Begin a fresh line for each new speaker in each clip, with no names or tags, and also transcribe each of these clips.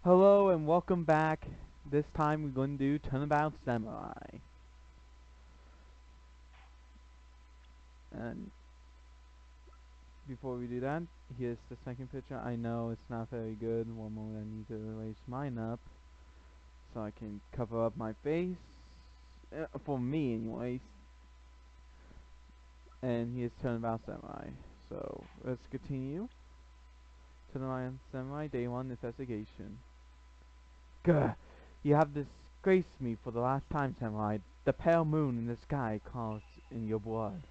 Hello and welcome back. This time we're going to do Turnabout Samurai. And before we do that, here's the second picture. I know it's not very good. One moment, I need to erase mine up so I can cover up my face. For me, anyways. And here's Turnabout Samurai. So let's continue. Turnabout Samurai Day 1 Investigation. Gah! You have disgraced me for the last time, Samurai. The pale moon in the sky calls in your blood.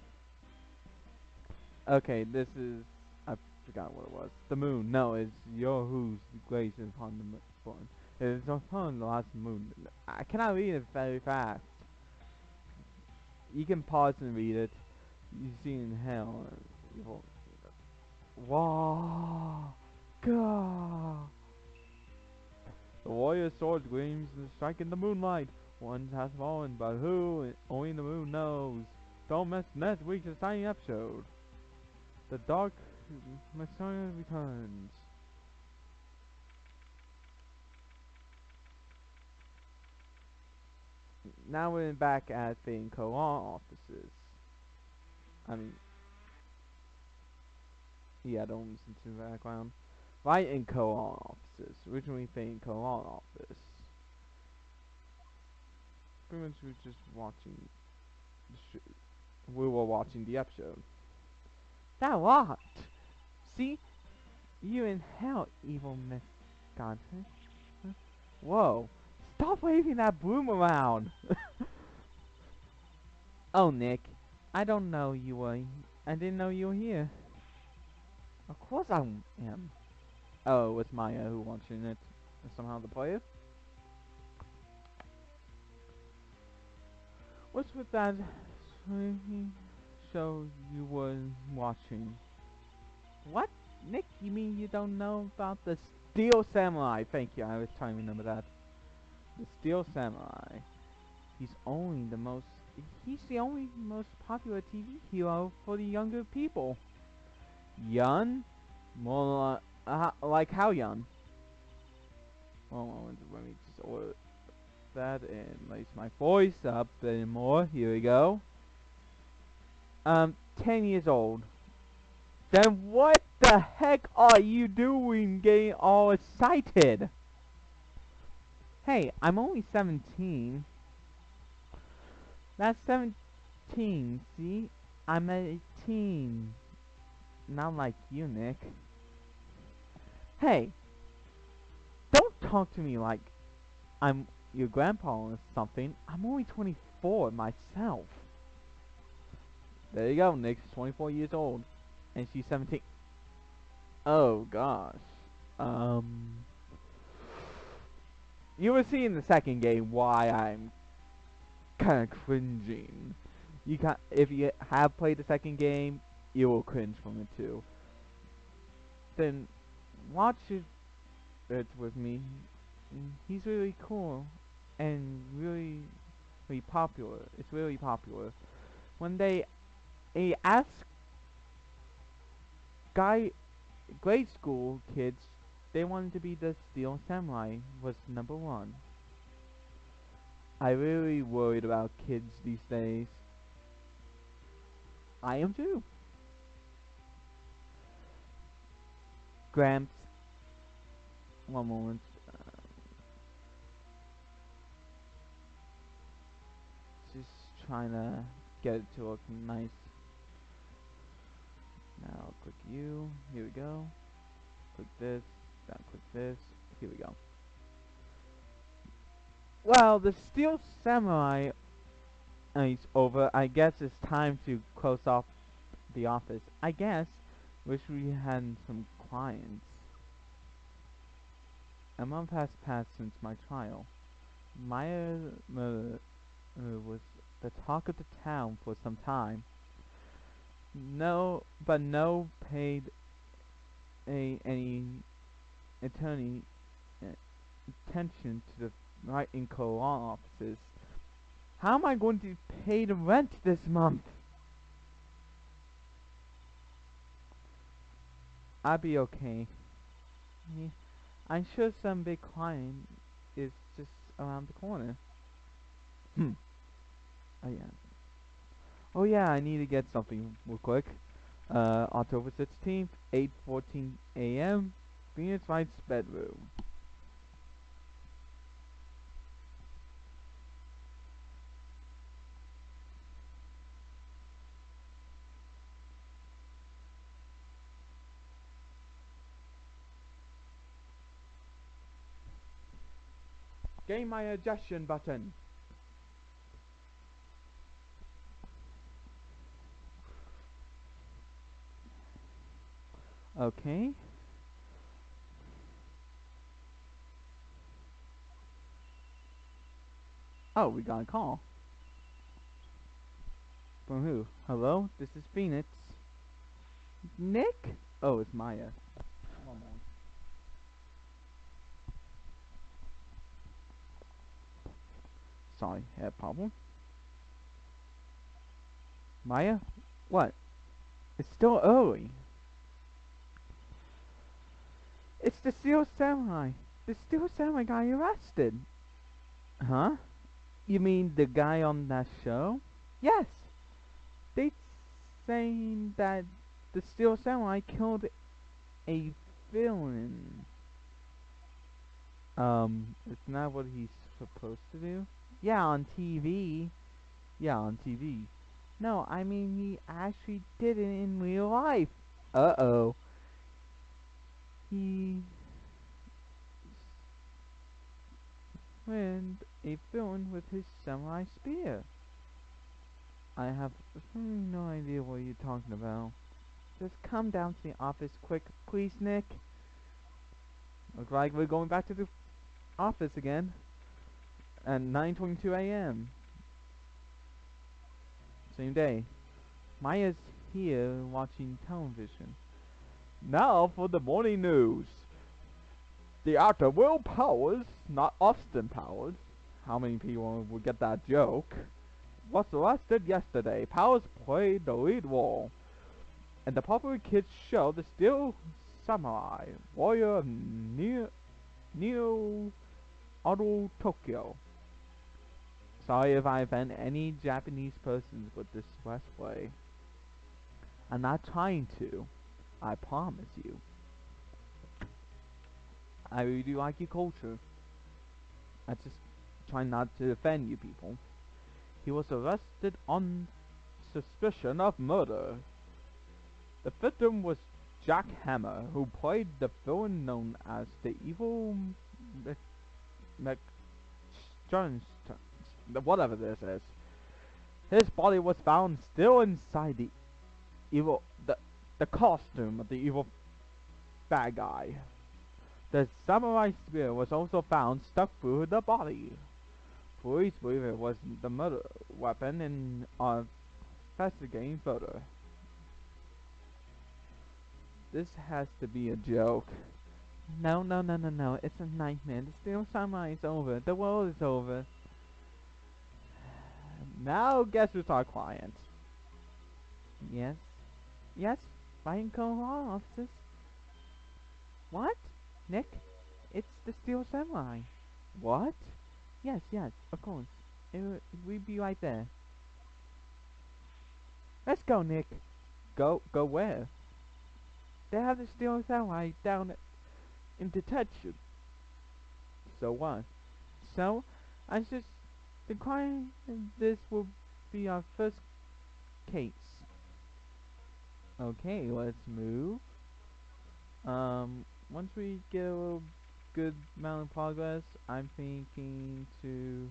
Okay, this is... I forgot what it was. The moon. No, it's your who's glazing upon the moon. It is upon the last moon. I cannot read it very fast. You can pause and read it. You see in hell. Wow! God! The warrior's sword gleams and strike in the moonlight. One has fallen, but who? Only the moon knows. Don't miss next week's exciting episode. The Dark Messiah returns. Now we're back at the Law offices. I mean, yeah, don't listen to the background. Right in Law offices. Originally the Law office. Pretty much we were just watching the we were watching the episode. That locked! See? You in hell, evil Miss Godfrey. Huh? Whoa. Stop waving that broom around! Oh, Nick. I don't know you were... I didn't know you were here. Of course I am. Oh, it was Maya who watching it. Somehow the player? What's with that show you were watching? What? Nick, you mean you don't know about the Steel Samurai? Thank you, I was trying to remember that. The Steel Samurai. He's the only most popular TV hero for the younger people. Young? More like how young? Well, let me just order that and raise my voice up a bit more. Here we go. 10 years old. Then what the heck are you doing getting all excited? Hey, I'm only 17. That's 17, see? I'm 18. Not like you, Nick. Hey, don't talk to me like I'm your grandpa or something. I'm only 24 myself. There you go, Nick's 24 years old. And she's 17. Oh, gosh. You will see in the second game why I'm kind of cringing. If you have played the second game, you will cringe from it too. Then watch it with me. He's really cool and really popular. It's really popular. When they ask grade school kids, they wanted to be the Steel Samurai was #1. I really worried about kids these days. I am too. Gramps, one moment. Just trying to get it to look nice. Now click you. Here we go. Click this. Now click this. Here we go. Well, the Steel Samurai is over. I guess it's time to close off the office. I guess. Wish we had some clients. A month has passed since my trial. Maya was the talk of the town for some time. But no paid any attorney attention to the right in law offices. How am I going to pay the rent this month? I'll be okay. I'm sure some big client is just around the corner. Hmm. Oh yeah. Oh yeah, I need to get something real quick. October 16th, 8:14 a.m. Phoenix Wright's bedroom. Gain my adjustion button. Okay. Oh, we got a call. From who? Hello? This is Phoenix. Nick? Oh, it's Maya. One moment. Sorry, had a problem. Maya? What? It's still early. It's the Steel Samurai. The Steel Samurai got arrested. Huh? You mean the guy on that show? Yes. They saying that the Steel Samurai killed a villain. Isn't that what he's supposed to do? Yeah, on TV. Yeah, on TV. No, I mean he actually did it in real life. Uh-oh. He went a villain with his samurai spear. I have no idea what you're talking about. Just come down to the office quick, please, Nick. Looks like we're going back to the office again at 9:22 a.m. Same day. Maya's here watching television. Now for the morning news. The actor Will Powers, not Austin Powers. How many people will get that joke? Was arrested yesterday. Powers played the lead role in the popular kids show The Steel Samurai, Warrior of Neo Auto Tokyo. Sorry if I offend any Japanese persons with this wordplay. I'm not trying to. I promise you. I really do like your culture. I just try not to offend you people. He was arrested on suspicion of murder. The victim was Jack Hammer, who played the villain known as the Evil Mc whatever this is. His body was found still inside the evil the costume of the evil bad guy. The samurai spear was also found stuck through the body. Police believe it was the murder weapon in investigating further. This has to be a joke. No, no, no, no, no. It's a nightmare. The Steel Samurai is over. The world is over. Now guess who's our client? Yes. Yes. Fine call officers. What? Nick? It's the Steel Samurai. What? Yes, yes, of course. We'll be right there. Let's go, Nick. Go where? They have the Steel Samurai down in detention. So what? So, I just decline this will be our first case. Okay, let's move. Once we get a little good amount of progress, I'm thinking to,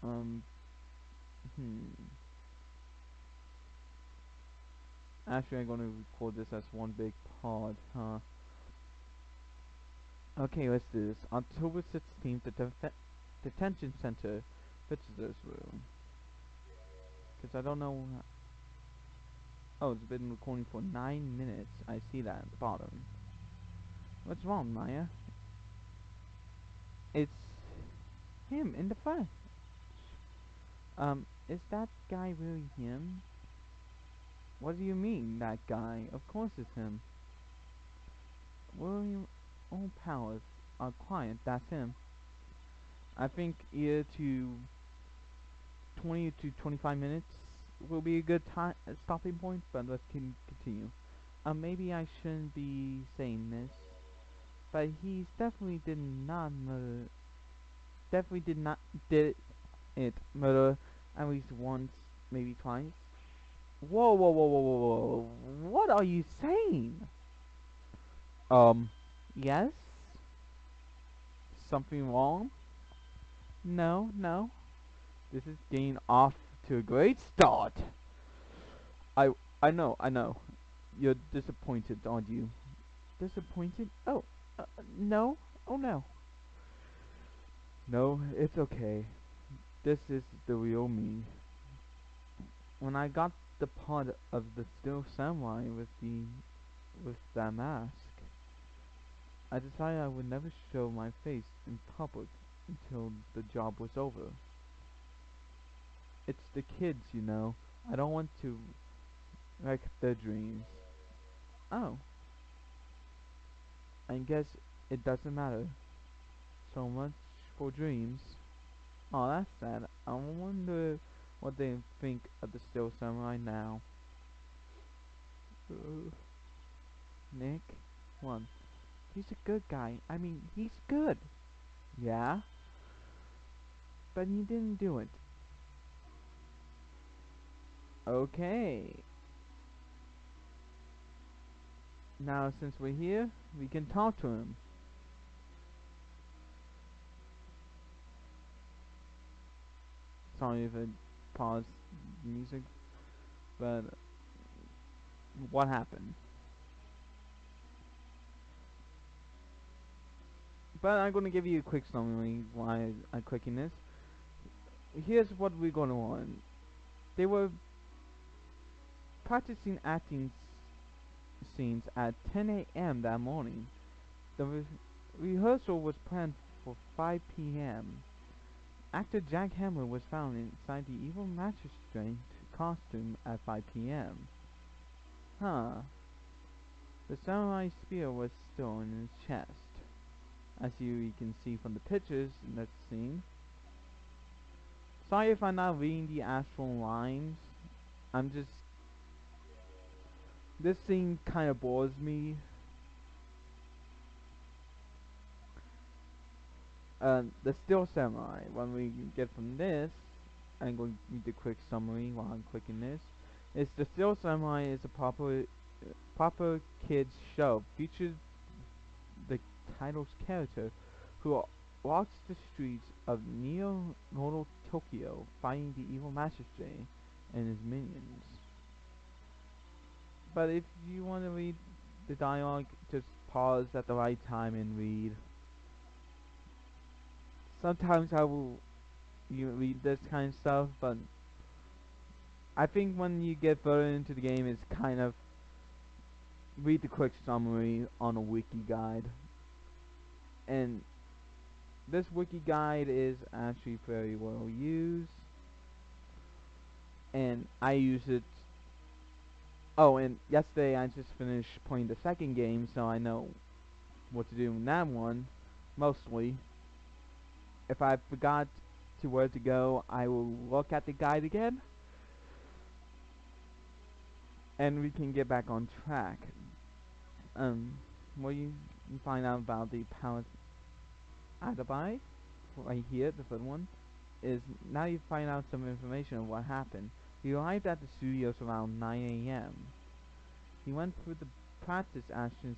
um, hmm. Actually, I'm going to record this as one big pod, huh? Okay, let's do this. October 16th, the detention center visitors room. Because I don't know. Oh, it's been recording for 9 minutes. I see that at the bottom. What's wrong, Maya? It's him in the flesh. Is that guy really him? What do you mean, that guy? Of course it's him. William O. Powers, our client, that's him. I think either to 20 to 25 minutes will be a good time stopping point, but let's continue. Maybe I shouldn't be saying this, but he's definitely did it murder at least once, maybe twice. Whoa, whoa, whoa, whoa, whoa, whoa! What are you saying? Um, yes. Something wrong? No, no. This is getting off to a great start. I, I know. You're disappointed, aren't you? Disappointed? Oh, no. Oh no. No, it's okay. This is the real me. When I got the part of the Steel Samurai with that mask, I decided I would never show my face in public until the job was over. It's the kids, you know. I don't want to wreck their dreams. Oh, I guess it doesn't matter. So much for dreams. Oh, that's sad. I wonder what they think of the Steel Samurai now. Nick? One. He's a good guy. I mean, he's good. Yeah? But he didn't do it. Okay. Now, since we're here, we can talk to him. Sorry if I paused the music, but what happened? But I'm gonna give you a quick summary why I'm clicking this. Here's what we're gonna want. They were practicing acting scenes at 10 a.m. that morning. The rehearsal was planned for 5 p.m. Actor Jack Hammer was found inside the evil magistrate costume at 5 p.m. Huh. The samurai spear was still in his chest. As you can see from the pictures in that scene. Sorry if I'm not reading the actual lines. I'm just... This scene kind of bores me. The Steel Samurai. When we get from this, I'm going to read the quick summary while I'm clicking this. It's the Steel Samurai is a proper kids show. Features the title's character who walks the streets of neo-modal Tokyo fighting the evil magistrate and his minions. But if you want to read the dialogue, just pause at the right time and read. Sometimes I will read this kind of stuff, but I think when you get further into the game, it's kind of read the quick summary on a wiki guide. And this wiki guide is actually very well used, and I use it. Oh, and yesterday I just finished playing the second game, so I know what to do in that one, mostly. If I forgot to where to go, I will look at the guide again, and we can get back on track. What you find out about the palette alibi, right here, the third one, is now you find out some information of what happened. He arrived at the studios around 9 a.m. He went through the practice action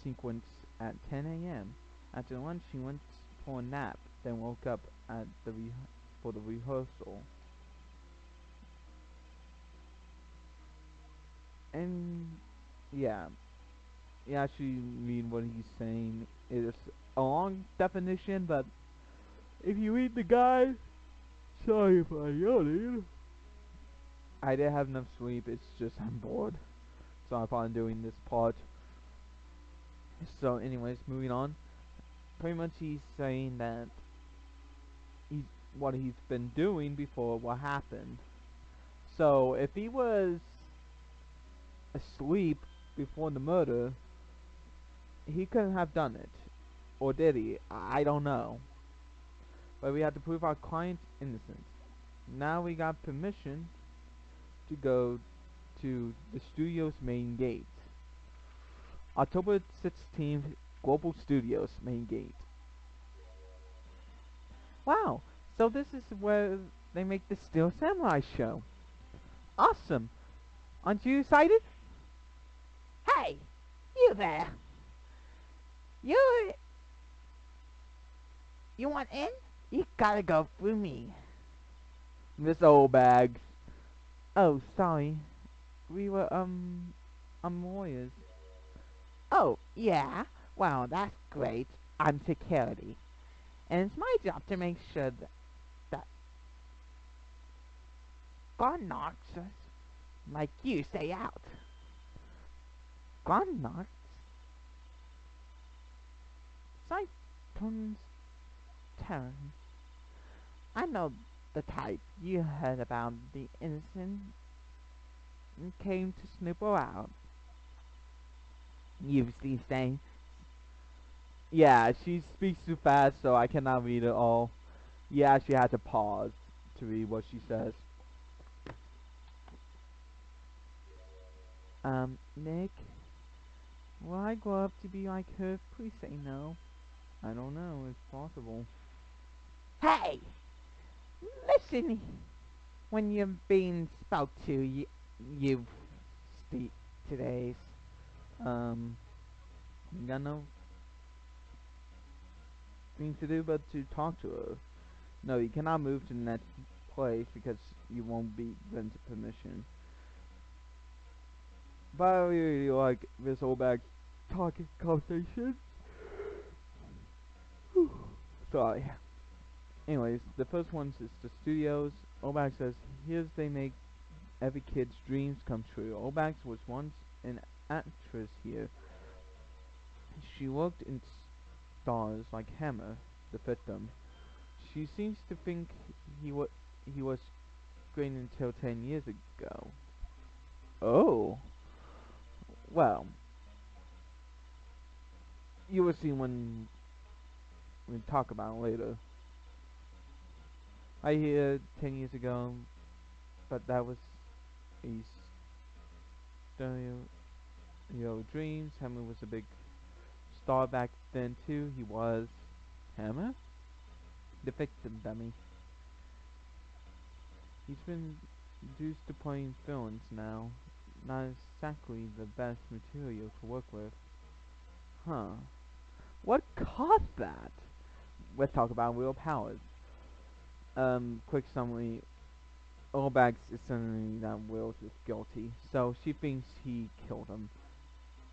sequence at 10 a.m. After lunch, he went for a nap, then woke up at for the rehearsal. And yeah, you actually read what he's saying. It is a long definition, but if you read the guide, sorry if I yelled. I didn't have enough sleep. It's just I'm bored, so I'm probably doing this part. So, anyways, moving on. Pretty much, he's saying that he's what he's been doing before what happened. So, if he was asleep before the murder, he couldn't have done it. Or did he? I don't know. But we had to prove our client's innocence. Now we got permission to go to the studio's main gate. October 16th, Global Studios main gate. Wow, so this is where they make the Steel Samurai show. Awesome. Aren't you excited?
Hey, you there. You you want in? You gotta go through me.
Miss Old Bag. Oh, sorry. We were, lawyers.
Oh, yeah? Well, that's great. I'm security. And it's my job to make sure that gun knockers like you stay out.
Gun knocks? Cyclones Terran.
I know the type. You heard about the innocent and came to snoop around. Use these things.
Yeah, she speaks too fast, so I cannot read it all. Yeah, she had to pause to read what she says. Nick, will I grow up to be like her? Please say no. I don't know, it's possible.
Hey! Listen when you're being spoke to, you speak today's.
You got no thing to do but to talk to her. No, you cannot move to the next place because you won't be granted permission. But I really like this old bag talking conversation. Sorry. Anyways, the first one is the studios. Obax says, here's they make every kid's dreams come true. Obax was once an actress here. She worked in stars like Hammer, the victim. She seems to think he was great until 10 years ago. Oh, well, you will see when we talk about it later. I hear 10 years ago, but that was a stereo dreams. Hammer was a big star back then too. He was Hammer, the victim dummy. He's been reduced to playing villains now. Not exactly the best material to work with. Huh. What caused that? Let's talk about Will Powers. Quick summary. Olbax is saying that Will is guilty, so she thinks he killed him.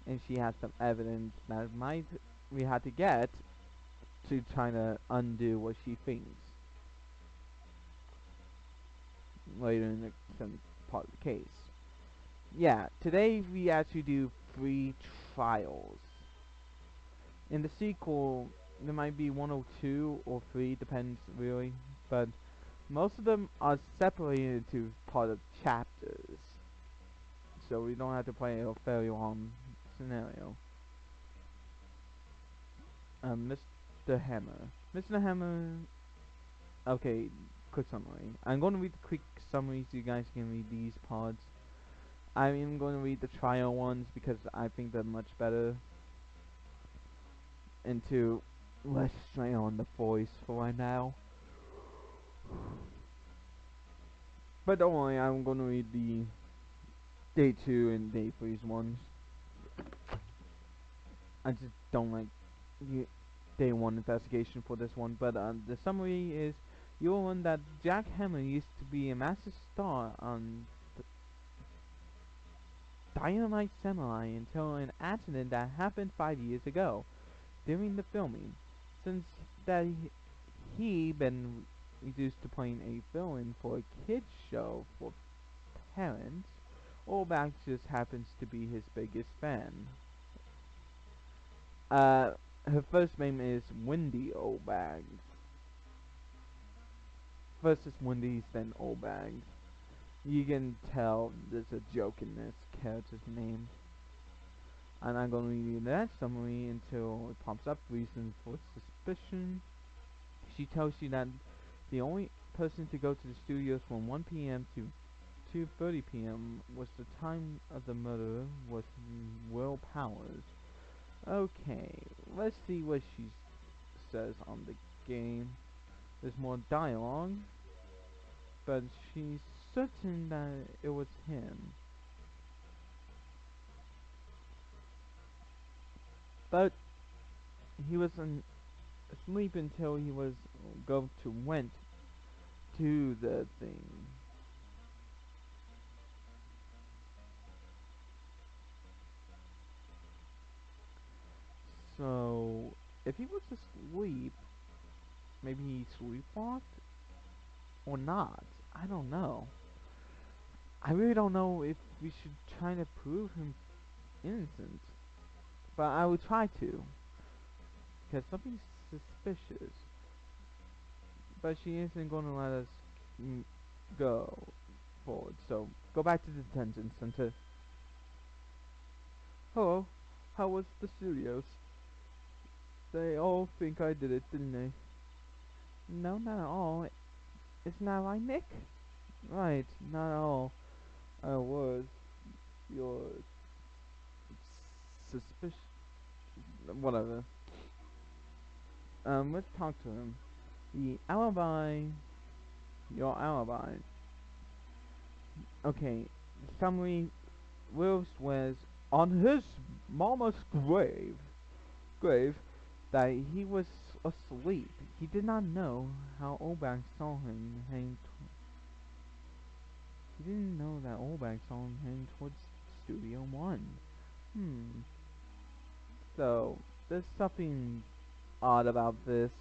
And she has some evidence that might we had to get to try to undo what she thinks later in the some part of the case. Yeah, today we actually do 3 trials. In the sequel, there might be 1 or 2 or 3, depends really, but most of them are separated into part of chapters, so we don't have to play a very long scenario. Mr. Hammer. Mr. Hammer. Okay, quick summary. I'm going to read the quick summary so you guys can read these parts. I'm going to read the trial ones because I think they're much better. And to let's strain on the voice for right now. But don't worry, I'm going to read the day 2 and day 3's ones. I just don't like the day 1 investigation for this one. But the summary is, you will learn that Jack Hammer used to be a massive star on Dynamite Samurai until an accident that happened 5 years ago during the filming. Since that he been reduced to playing a villain for a kids show for parents, Olbach just happens to be his biggest fan. Her first name is Wendy Olbags. First is Wendy's, then Olbags. You can tell there's a joke in this character's name. I'm not going to read you that summary until it pops up. Reason for suspicion. She tells you that the only person to go to the studios from 1 p.m. to 2:30 p.m. was the time of the murder was Will Powers. Okay, let's see what she says on the game. There's more dialogue, but she's certain that it was him. But he was asleep until he was went to the thing. So if he was asleep, maybe he sleepwalked or not. I don't know. I really don't know if we should try to prove him innocent, but I will try to because something's suspicious. But she isn't going to let us go forward. So go back to the detention center. Hello, how was the studios? They all think I did it, didn't they? No, not at all. Isn't that right, Nick? Right, not at all. I was your suspicion. Whatever. Let's talk to him. The alibi. Your alibi. Okay. Summary. Will swears on his mama's grave that he was asleep. He did not know how Obak saw him heading. He didn't know that Obak saw him heading towards Studio One. Hmm. So there's something odd about this.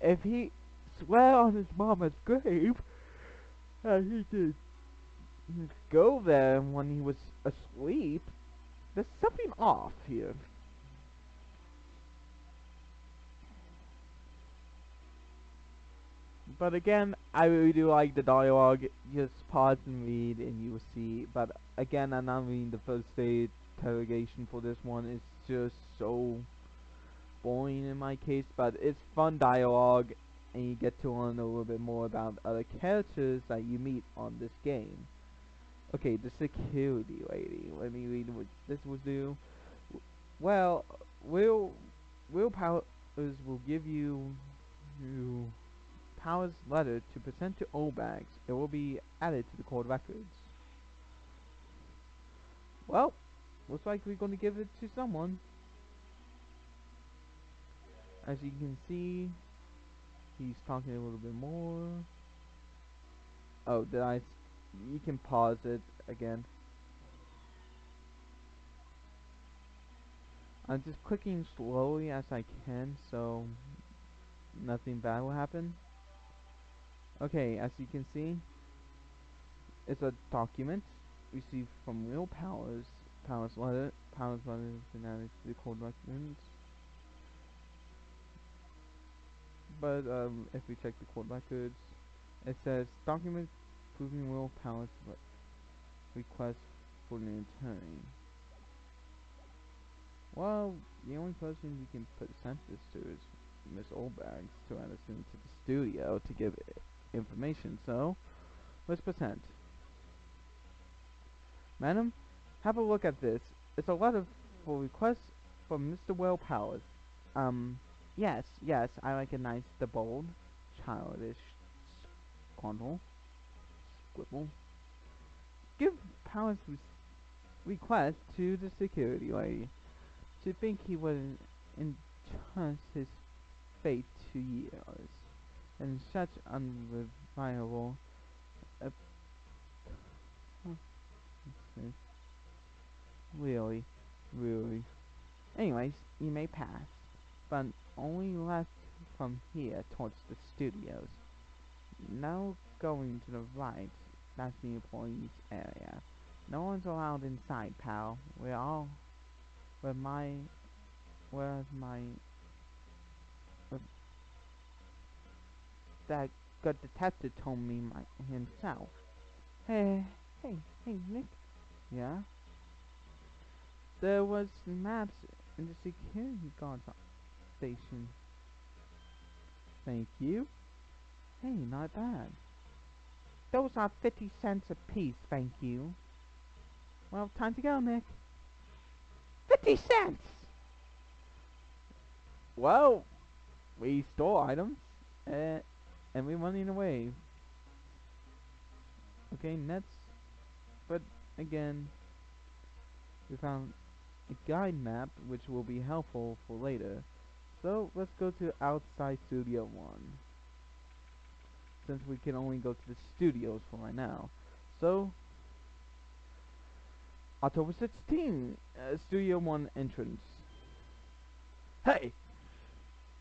If he swear on his mama's grave that he did go there when he was asleep, there's something off here. But again, I really do like the dialogue. Just pause and read and you will see. But again, I'm not reading the first day interrogation for this one. It's just so boring in my case. But it's fun dialogue and you get to learn a little bit more about other characters that you meet on this game. Okay, the security lady. Let me read what this will do. Well, Will Powers will give you Powers' letter to present to Obags. It will be added to the court records. Well, looks like we're going to give it to someone. As you can see, he's talking a little bit more. Oh, you can pause it again. I'm just clicking slowly as I can so nothing bad will happen. Okay, as you can see, it's a document received from Real Powers. Powers letter has been added to the court documents. But if we check the court records, it says document proving Will Powers request for an attorney. Well, the only person we can present this to is Miss Oldbags to add us into the studio to give information. So let's present. Madam, have a look at this. It's a letter for request from Mr. Will Powers. Yes, I recognize the bold, childish squabble. Give Powers' request to the security lady. To think he would entrust his fate to years, and such unreliable a really, really. Anyways, you may pass, but only left from here towards the studios. Now going to the right, that's the employees area. No one's allowed inside, pal. Where my, where's my, where that good detective told me himself. Hey, hey, Nick. Yeah? There was maps in the security guard station. Thank you. Hey, not bad.
Those are 50 cents apiece, thank you.
Well, time to go, Nick.
50 cents!
Well, we stole items, and we're running away. Okay, next, but again, we found a guide map, which will be helpful for later. So, let's go to outside Studio 1, since we can only go to the studios for right now. So, October 16, Studio 1 entrance. Hey!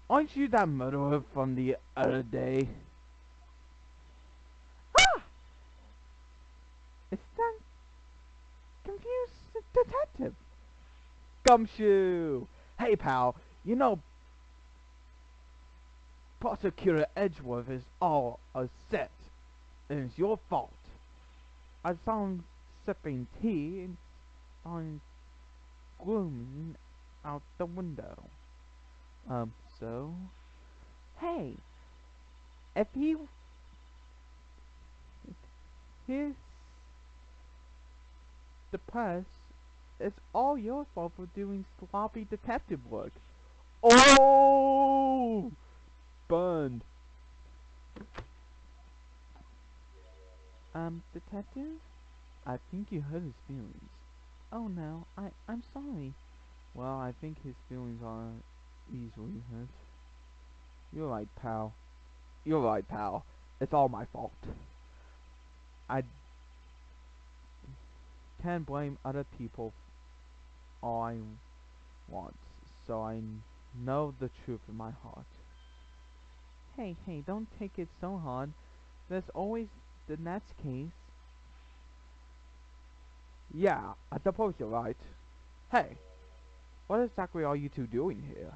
Aren't you that murderer from the other day?
Ah! Is that confused detective?
Gumshoe! Hey pal, you know Prosecutor Edgeworth is all a set, and it's your fault. I saw him sipping tea and saw him glooming out the window. So?
Hey, if he...
Here's the press. It's all your fault for doing sloppy detective work. Oh! Burned. Detective? I think you hurt his feelings.
Oh no, I'm sorry.
Well, I think his feelings are easily hurt. You're right, pal. You're right, pal. It's all my fault. I can't blame other people all I want, so I know the truth in my heart.
Hey, don't take it so hard. There's always the next case.
Yeah, I suppose you're right. Hey, what exactly are you two doing here?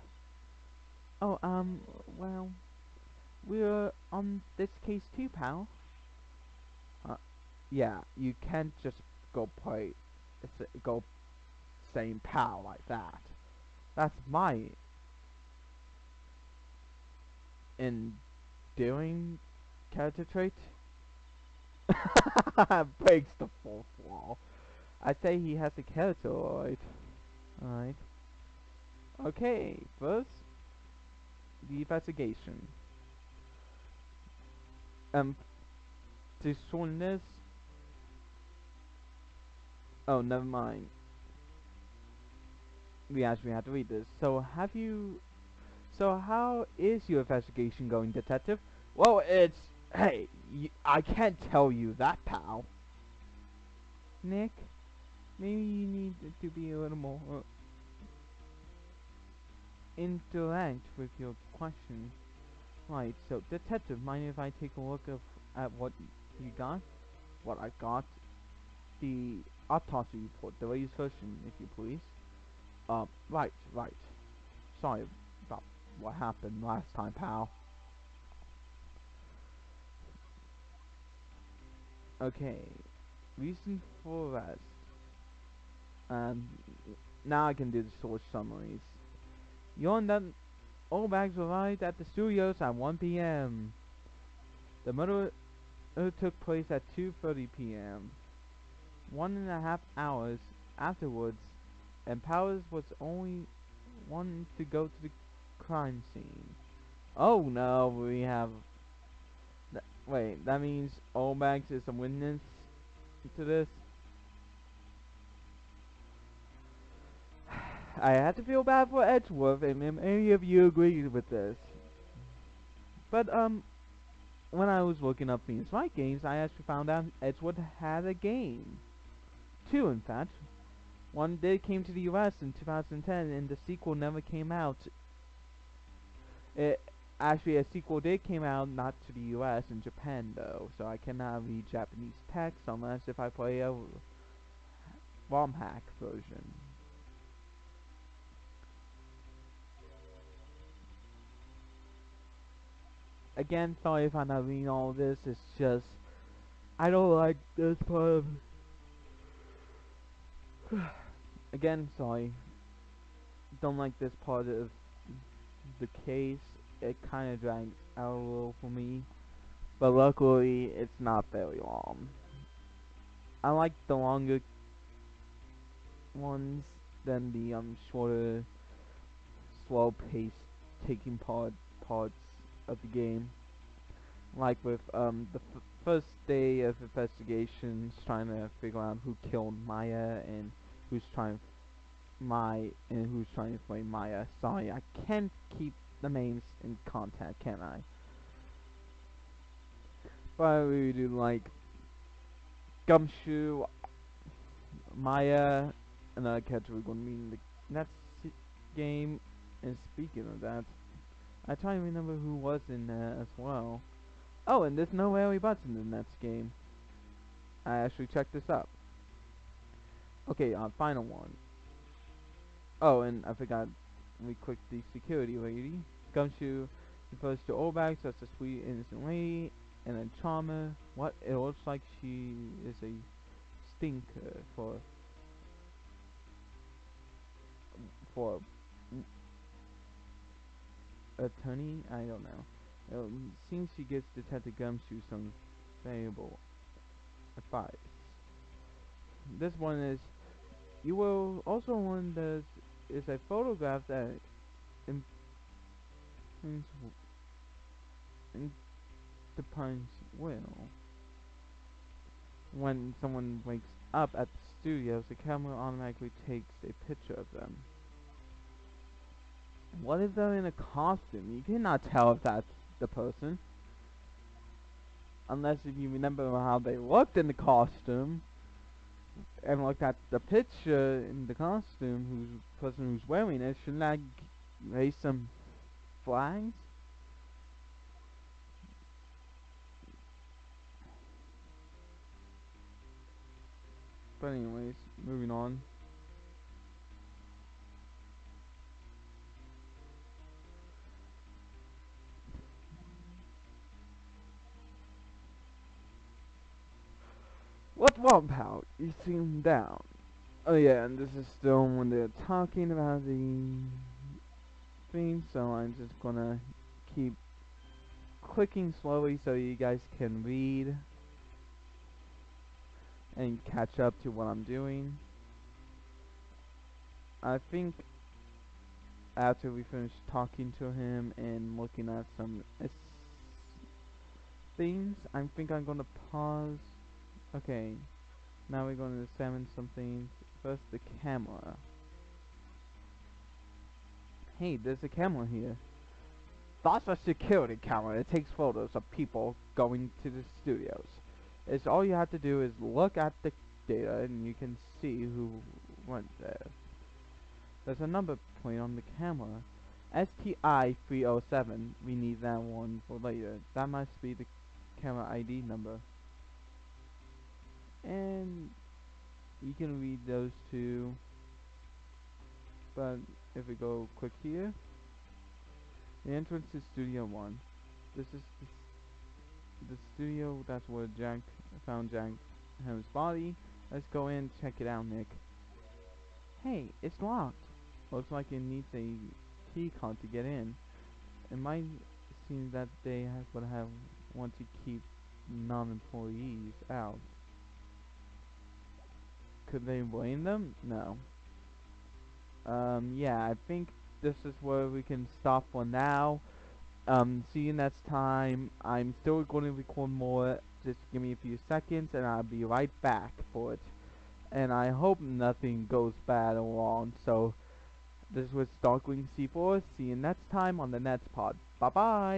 Oh, well, we're on this case too, pal.
Yeah, you can't just go go saying pal like that. That's my endearing character trait. Breaks the fourth wall. I say he has a character, alright. Alright. Okay, first, the investigation. Um, to shorten this. Oh, never mind. We actually have to read this. So, how is your investigation going, detective? Well, it's. Hey, I can't tell you that, pal.
Nick, maybe you need to be a little more interact with your questions. Right, so detective, mind if I take a look at what you got?
What I got? The autopsy report, the latest version, if you please. Right. Sorry about what happened last time, pal. Okay, reason for arrest. Um, now I can do the source summaries. Your all bags arrived at the studios at 1 p.m. The murder took place at 2:30 p.m. 1.5 hours afterwards, and Powers was only one to go to the crime scene. Oh no, we have. Wait, that means Olmax is a witness to this? I had to feel bad for Edgeworth, and many of you agreed with this. But, when I was looking up Phoenix Wright games, I actually found out Edgeworth had a game. Two, in fact. One did came to the US in 2010, and the sequel never came out. Actually, a sequel did came out, not to the US, in Japan, though. So I cannot read Japanese text unless if I play a ROM hack version. Again, sorry if I'm not reading all this, it's just I don't like this part of again, sorry. Don't like this part of the case. It kind of drags out a little for me, but luckily it's not very long. I like the longer ones than the shorter, slow paced taking parts of the game. Like with the first day of investigations, trying to figure out who killed Maya and who's trying who's trying to play Maya. Sorry, I can't keep the names in contact, can I? But I really do like Gumshoe, Maya, another character we're going to meet in the next game. And speaking of that, I try to remember who was in there as well. Oh, and there's no Larry Butts in the next game. I actually checked this up. Okay, final one. Oh, and I forgot, we clicked the security lady. Gumshoe refers to Obax as a sweet, innocent lady, and then Charmer. What? It looks like she is a stinker for attorney. I don't know. It seems she gives Detective Gumshoe some valuable advice. This one is, you will also one that is a photograph that imprints in the Pines will. When someone wakes up at the studios, the camera automatically takes a picture of them. What if they're in a costume? You cannot tell if that's the person. Unless if you remember how they looked in the costume and looked at the picture in the costume, who's person who's wearing it, shouldn't that raise some flags? But anyways, moving on. What's wrong, pal? You seem down. Oh yeah, and this is still when they're talking about the thing, so I'm just gonna keep clicking slowly so you guys can read and catch up to what I'm doing. I think after we finish talking to him and looking at some things, I think I'm gonna pause. Okay, now we're gonna examine some things. First, the camera. Hey, there's a camera here. That's a security camera. It takes photos of people going to the studios. It's all you have to do is look at the data and you can see who went there. There's a number plate on the camera. STI 307. We need that one for later. That must be the camera ID number. And you can read those two. But if we go quick here, the entrance to Studio 1. This is the studio. That's where Jack found Jack Ham's body. Let's go in and check it out, Nick. Hey, it's locked. Looks like it needs a key card to get in. It might seem that they would have want to keep non-employees out. Could they blame them? No. Yeah, I think this is where we can stop for now. See you next time. I'm still going to record more. Just give me a few seconds and I'll be right back for it. And I hope nothing goes bad or wrong. So, this was Darkwing C4. See you next time on the next pod. Bye bye.